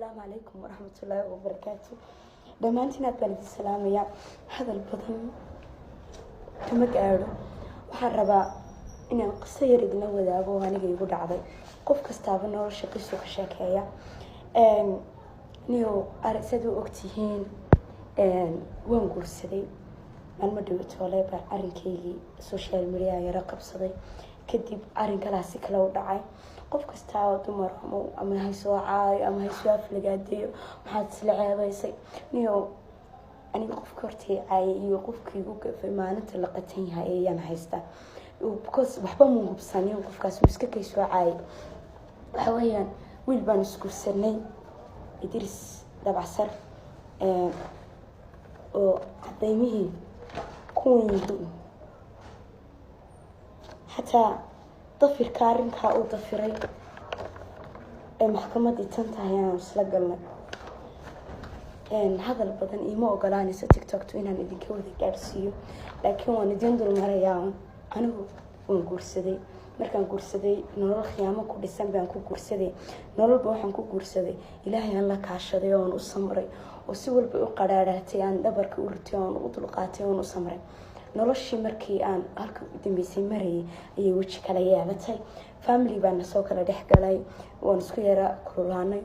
السلام عليكم ورحمة الله وبركاته. دمانتنا بلد السلام يا هذا البطن كما قالوا وحربا إن القصة يردنا وذابه وأنا يقول عضي قف كستاب النور شقيسو كشاكايا نيو أرسدو أكتهين وانقول سدي المدو تولي بأرنكيلي سوشيال ميديا يراقب صدي كدب أرن كلاسيك لو دعاي قف كستاو دمر أما هاي سواعاي أما هاي سواف لقاديو محاد سلعي بيسي نيو أنا قف كورتي عاي يوقف كيوقف في معنات اللقتين هاي أنا هايستا وبكوس بحبا مو بساني وقف كاس مسكا كيسوا عاي حويا ويل بانسكو سنين يدرس دبع سر وعديمه كون يدون حتى طفل كارن كاو طفري محكمة تنتهي أنا وسلقلنا هذا البدن إيمو قلاني تيك توك توينا ندين كودي قارسيو لكن وانا ديندو المريان أنا ونقرسدي markaan guursaday nolol xiyaamo ku dhisan baan ku guursaday nolol waxaan ku guursaday ilaahay aan la kaashaday oo u samray oo si walba u qaraaraatay aan dhabarka u rutay oo u dulqaatay oo u samray noloshii markii aan halka u dambeysay maray ayay wajhi kala yeelatay family baan soo kala dhaxgalay waan isku yara kululaanay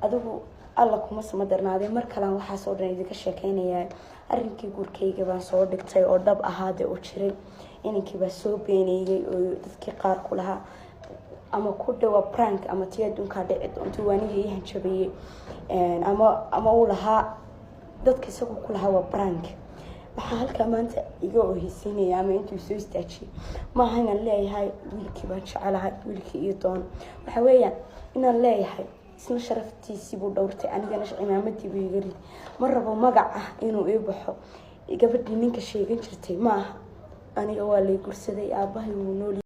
adigu alla kuma samadarnaaday mar kale waxa soo dhan idinka sheekeynaya arrinkii guurkayga baan soo dhigtay oo dhab ahaade oo jiray inankii baa soo beeneeyay oo dadkii qaar ku lahaa ama ku dhawa prank ama tiyadunka dhicid intuu waaniga yahan jabiyay ama uu lahaa dadka isagu ku lahaa waa prank waxa halka maanta iga oohisinaya ama intuu soo istaajiyay ma ahan leeyahay wiilkii baan jecelahay wiilkii iyo doon waxa weeyaan inaan leeyahay isna sharaftiisii buu dhowrtay anigana imaamadii buu iga rid ma rabo magac ah inuu ii baxo gabadhii ninka sheegan jirtay ma aha aniga waa la guursaday aabahay uu nool